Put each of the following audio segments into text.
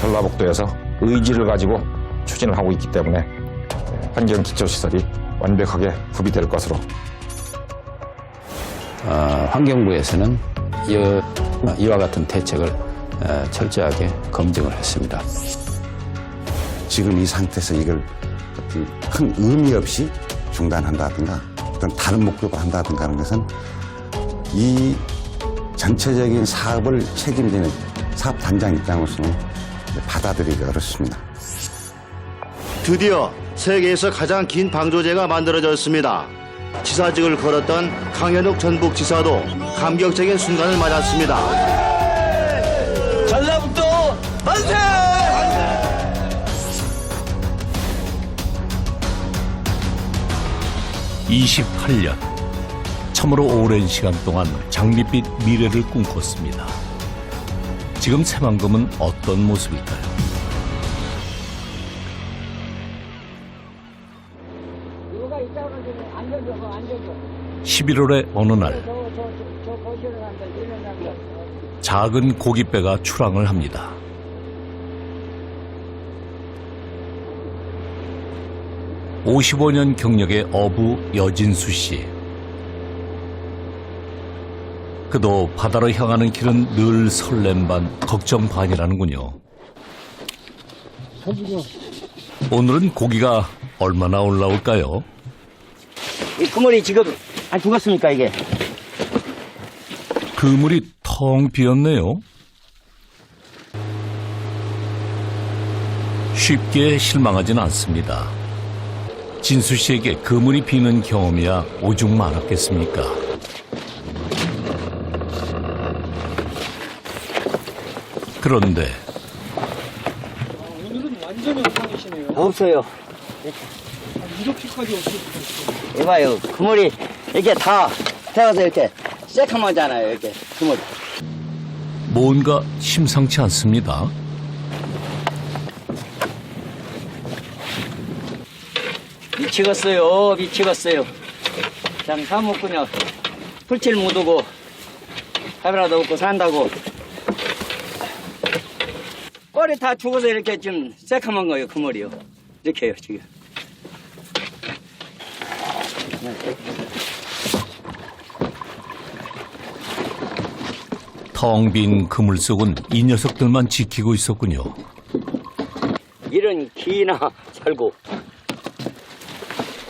전라북도에서 의지를 가지고 추진을 하고 있기 때문에 환경기초시설이 완벽하게 구비될 것으로. 환경부에서는 이와 같은 대책을 철저하게 검증을 했습니다. 지금 이 상태에서 이걸 큰 의미 없이 중단한다든가 어떤 다른 목표로 한다든가 하는 것은 이 전체적인 사업을 책임지는 사업 단장 입장으로서는 받아들이기 어렵습니다. 드디어 세계에서 가장 긴 방조제가 만들어졌습니다. 지사직을 걸었던 강현욱 전북지사도 감격적인 순간을 맞았습니다. 전라북도 만세! 28년, 참으로 오랜 시간 동안 장밋빛 미래를 꿈꿨습니다. 지금 새만금은 어떤 모습일까요? 11월의 어느 날, 작은 고깃배가 출항을 합니다. (55년) 경력의 어부 여진수 씨. 그도 바다로 향하는 길은 늘 설렘 반 걱정 반이라는군요. 오늘은 고기가 얼마나 올라올까요? 이 그물이 지금 안 죽었습니까, 이게? 그물이 텅 비었네요. 쉽게 실망하진 않습니다. 진수 씨에게 그물이 비는 경험이야 오죽 많았겠습니까? 그런데 오늘은 완전히 엉망이시네요. 없어요. 이렇게까지 없을 수가 있어요. 이봐요, 그물이 이렇게 다 태워서 이렇게 새카마잖아요, 이렇게 그물. 뭔가 심상치 않습니다. 미치겠어요, 미치겠어요. 그냥 사먹구냐 풀칠 묻고 밥이라도 먹고 산다고. 꼴이 다 죽어서 이렇게 좀 새카만 거예요, 그물이요. 이렇게요, 지금. 텅 빈 그물 속은 이 녀석들만 지키고 있었군요. 이런 기나 살고.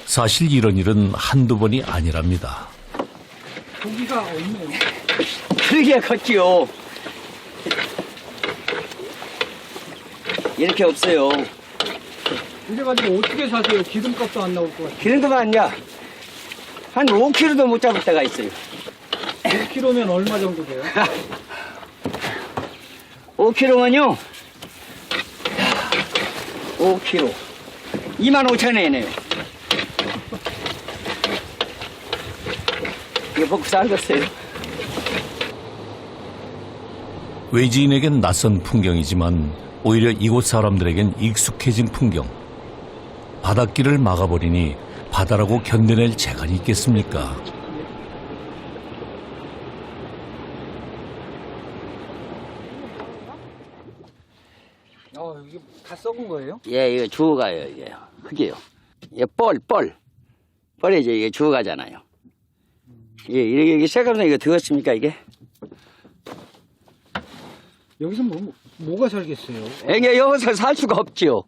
사실 이런 일은 한두 번이 아니랍니다. 고기가 없네요. 그러게 컸지요. 이렇게 없어요. 이래가지고 어떻게 사세요? 기름값도 안 나올 것 같아요. 기름도 아니야. 한 5kg도 못 잡을 때가 있어요. 1kg면 얼마 정도 돼요? 5kg면요. 5kg. 25,000원이네요. 이거 먹고 살겠어요. 외지인에겐 낯선 풍경이지만 오히려 이곳 사람들에겐 익숙해진 풍경. 바닷길을 막아버리니 바다라고 견뎌낼 재간이 있겠습니까? 이게 다 썩은 거예요? 예, 이거 주워가요, 이게. 흙이요. 이게 뻘이죠, 이게 주워가잖아요. 이게 새까면서 이거 들었습니까, 이게? 여기서 뭐가 살겠어요? 이게 여기서 살 수가 없지요.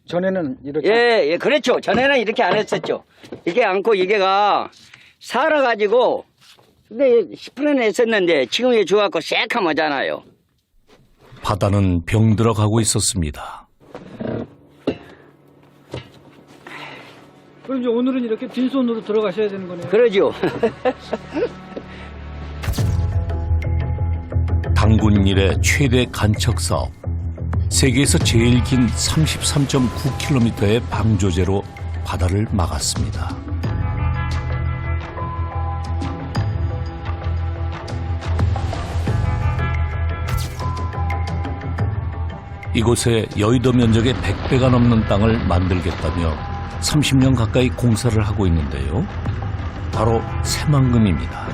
전에는 이렇게. 예, 그렇죠. 전에는 이렇게 안 했었죠. 이게 않고 이게가 살아가지고, 근데 10분은 했었는데, 지금 이게 주워갖고 새카매잖아요. 바다는 병들어가고 있었습니다. 그럼 이제 오늘은 이렇게 빈손으로 들어가셔야 되는 거네요. 그러죠. 당군 이래 최대 간척 사업. 세계에서 제일 긴 33.9km의 방조제로 바다를 막았습니다. 이곳에 여의도 면적의 100배가 넘는 땅을 만들겠다며 30년 가까이 공사를 하고 있는데요. 바로 새만금입니다.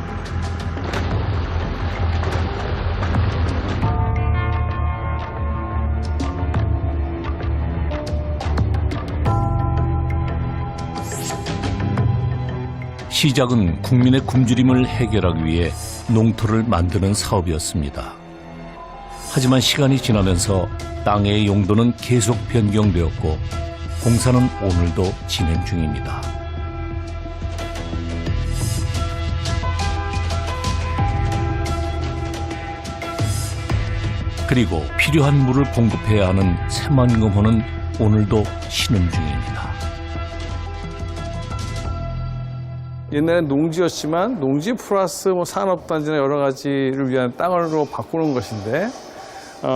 시작은 국민의 굶주림을 해결하기 위해 농토를 만드는 사업이었습니다. 하지만 시간이 지나면서 땅의 용도는 계속 변경되었고 공사는 오늘도 진행 중입니다. 그리고 필요한 물을 공급해야 하는 새만금호는 오늘도 쉬는 중입니다. 옛날엔 농지였지만 농지 플러스 산업단지나 여러 가지를 위한 땅으로 바꾸는 것인데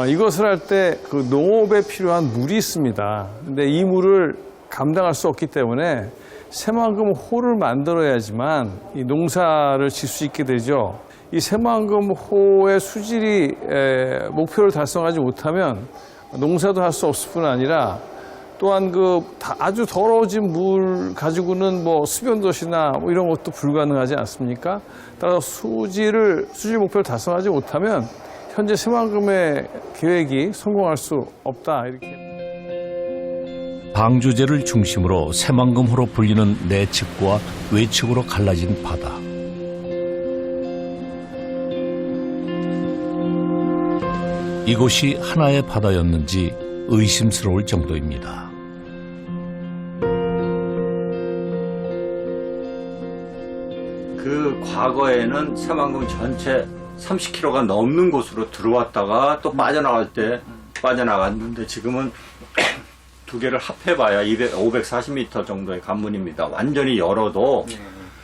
이것을 할 때 그 농업에 필요한 물이 있습니다. 근데 이 물을 감당할 수 없기 때문에 새만금호를 만들어야지만 이 농사를 질 수 있게 되죠. 이 새만금호의 수질이 목표를 달성하지 못하면 농사도 할 수 없을 뿐 아니라 또한 아주 더러워진 물 가지고는 수변도시나 이런 것도 불가능하지 않습니까? 따라서 수질 목표를 달성하지 못하면 현재 새만금의 계획이 성공할 수 없다. 이렇게. 방조제를 중심으로 새만금호로 불리는 내측과 외측으로 갈라진 바다. 이곳이 하나의 바다였는지 의심스러울 정도입니다. 그 과거에는 새만금 전체 30km가 넘는 곳으로 들어왔다가 또 빠져나갈 때 빠져나갔는데 지금은 두 개를 합해봐야 540m 정도의 관문입니다. 완전히 열어도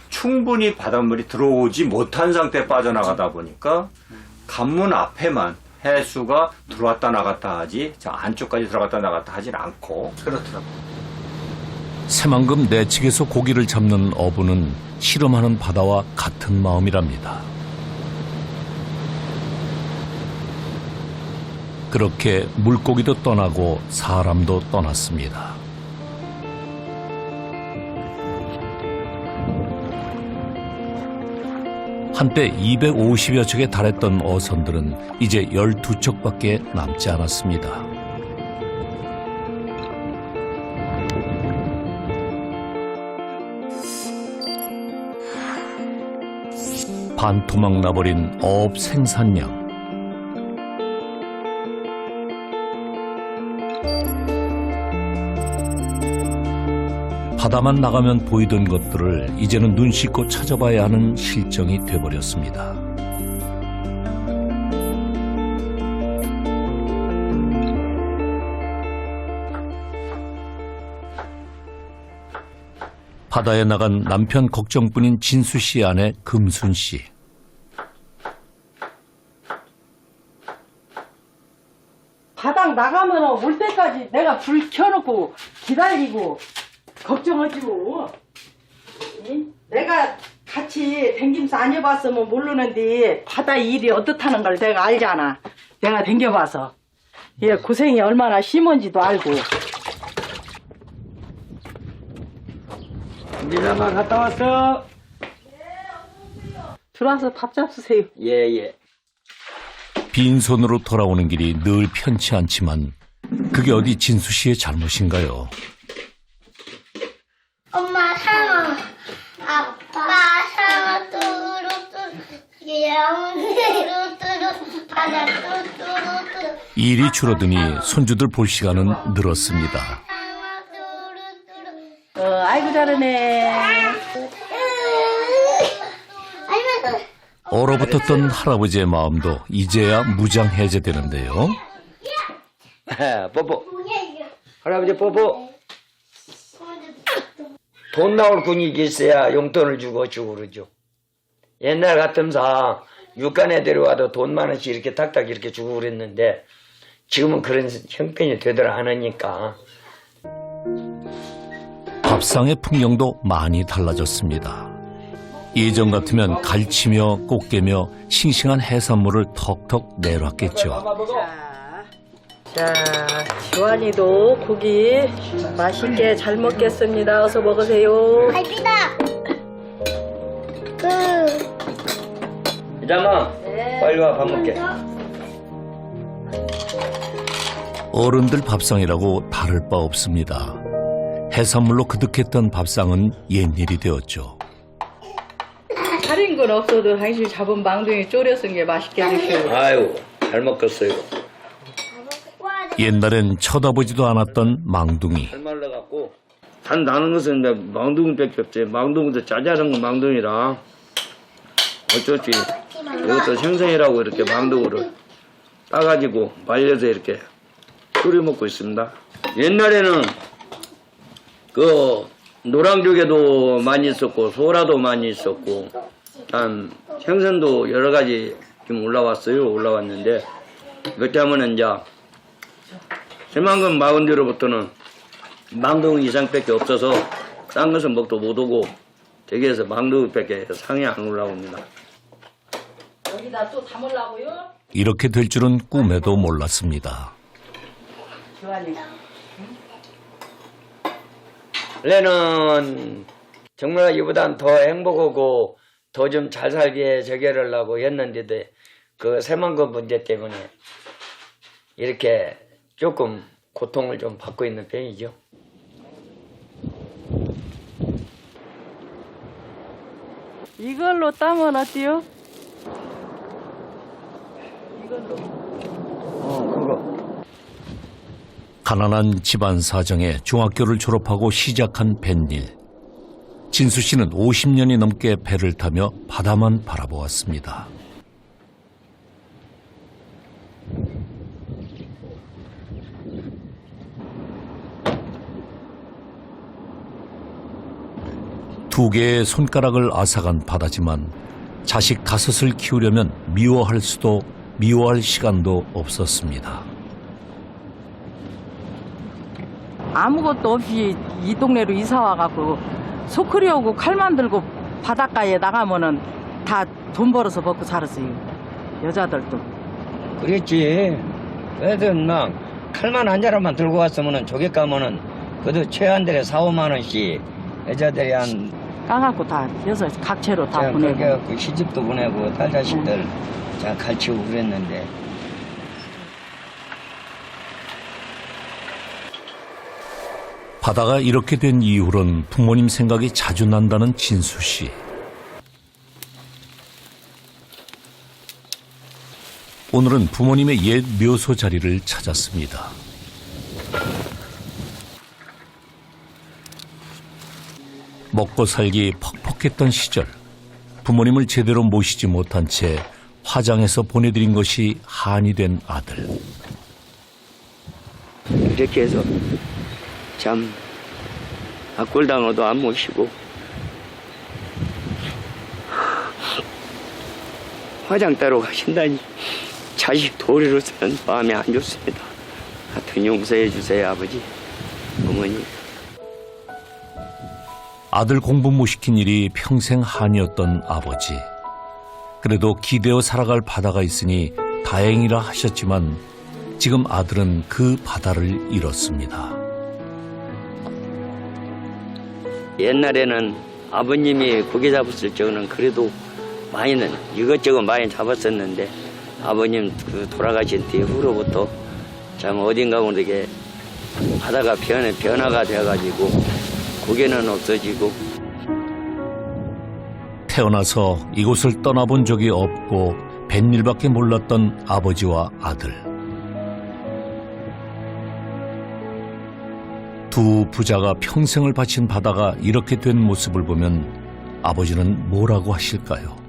충분히 바닷물이 들어오지 못한 상태에 빠져나가다 보니까 관문 앞에만 해수가 들어왔다 나갔다 하지 저 안쪽까지 들어갔다 나갔다 하진 않고 그렇더라고요. 새만금 내측에서 고기를 잡는 어부는 실험하는 바다와 같은 마음이랍니다. 그렇게 물고기도 떠나고 사람도 떠났습니다. 한때 250여 척에 달했던 어선들은 이제 12척밖에 남지 않았습니다. 반토막 나버린 어업 생산량. 바다만 나가면 보이던 것들을 이제는 눈 씻고 찾아봐야 하는 실정이 돼버렸습니다. 바다에 나간 남편 걱정뿐인 진수 씨 아내 금순 씨. 바닥 나가면 올 때까지 내가 불 켜놓고 기다리고 걱정하지 뭐. 응? 내가 같이 댕김서 안 해봤으면 모르는데 바다 일이 어떻다는 걸 내가 알잖아. 내가 댕겨봐서. 얘 고생이 얼마나 심한지도 알고. 민아마 갔다 왔어? 들어와서 밥 잡수세요. 예. 빈손으로 돌아오는 길이 늘 편치 않지만 그게 어디 진수 씨의 잘못인가요? 엄마 상어, 아빠 상어 뚜루뚜루, 뚜루뚜루, 바다 뚜루뚜루. 일이 줄어드니 손주들 볼 시간은 늘었습니다. 아이고 잘하네. 얼어붙었던 할아버지의 마음도 이제야 무장해제되는데요. 뽀뽀. 할아버지 뽀뽀. 돈 나올 분위기 있어야 용돈을 주고 그러죠. 옛날 같으면서 육간에 데려와도 돈 만 원씩 이렇게 탁탁 이렇게 주고 그랬는데 지금은 그런 형편이 되더라 않으니까. 밥상의 풍경도 많이 달라졌습니다. 예전 같으면 갈치며 꽃게며 싱싱한 해산물을 턱턱 내놨겠죠. 자, 지환이도 고기 맛있게 잘 먹겠습니다. 어서 먹으세요. 갈비다. 이장아, 빨리 와 밥 먹게. 어른들 밥상이라고 다를 바 없습니다. 해산물로 그득했던 밥상은 옛일이 되었죠. 건 없어도 당신이 잡은 망둥이 졸여 쓴 게 맛있게 드시고. 아유, 잘 먹겠어요. 옛날엔 쳐다보지도 않았던 망둥이. 잘 말라갖고 단 나는 것은 이제 망둥이밖에 없지. 망둥이도 짜잘한 망둥이라 어쩌지. 이것도 생선이라고 이렇게 망둥이를 따가지고 말려서 이렇게 끓여 먹고 있습니다. 옛날에는 그 노랑조개도 많이 있었고 소라도 많이 있었고 한 생선도 여러 가지 좀 올라왔는데 이것 때문에 이제 새만금 마은 뒤로부터는 망둥이 이상밖에 없어서 딴 것은 먹도 못오고 대개에서 망둥이밖에 상이 안 올라옵니다. 여기다 또 담으려고요? 이렇게 될 줄은 꿈에도 몰랐습니다. 좋아하네. 원래는 정말 이보단 더 행복하고 더 좀 잘 살기에 저기를 하려고 했는데도 그 새만금 문제 때문에 이렇게 조금 고통을 좀 받고 있는 편이죠. 이걸로 따면 어때요? 가난한 집안 사정에 중학교를 졸업하고 시작한 뱃일. 진수 씨는 50년이 넘게 배를 타며 바다만 바라보았습니다. 두 개의 손가락을 앗아간 바다지만 자식 5을 키우려면 미워할 수도 미워할 시간도 없었습니다. 아무것도 없이 이 동네로 이사 와갖고 소쿠리 오고 칼만 들고 바닷가에 나가면은 다 돈 벌어서 먹고 살았어요. 여자들도. 그랬지. 애들 막 칼만 한 자루만 들고 왔으면은 조개 까면은 그래도 최한들에 4-5만 원씩 여자들이 한 까갖고 다 여서 각채로 다 그렇게 보내고. 해갖고 시집도 보내고 딸 자식들 잘 가르치고 그랬는데 바다가 이렇게 된 이후로는 부모님 생각이 자주 난다는 진수 씨. 오늘은 부모님의 옛 묘소 자리를 찾았습니다. 먹고 살기 퍽퍽했던 시절, 부모님을 제대로 모시지 못한 채 화장해서 보내드린 것이 한이 된 아들. 이렇게 해서 참 악골당어도 안 모시고 화장 따로 가신다니 자식 도리로서는 마음이 안 좋습니다. 하여튼 용서해 주세요, 아버지, 어머니. 아들 공부 못 시킨 일이 평생 한이었던 아버지. 그래도 기대어 살아갈 바다가 있으니 다행이라 하셨지만 지금 아들은 그 바다를 잃었습니다. 옛날에는 아버님이 고기 잡았을 적은 그래도 많이는 이것저것 많이 잡았었는데 아버님 그 돌아가신 뒤후로부터 참 어딘가 모르게 바다가 변화가 되어가지고 고개는 없어지고. 태어나서 이곳을 떠나본 적이 없고 뱃일밖에 몰랐던 아버지와 아들. 두 부자가 평생을 바친 바다가 이렇게 된 모습을 보면 아버지는 뭐라고 하실까요?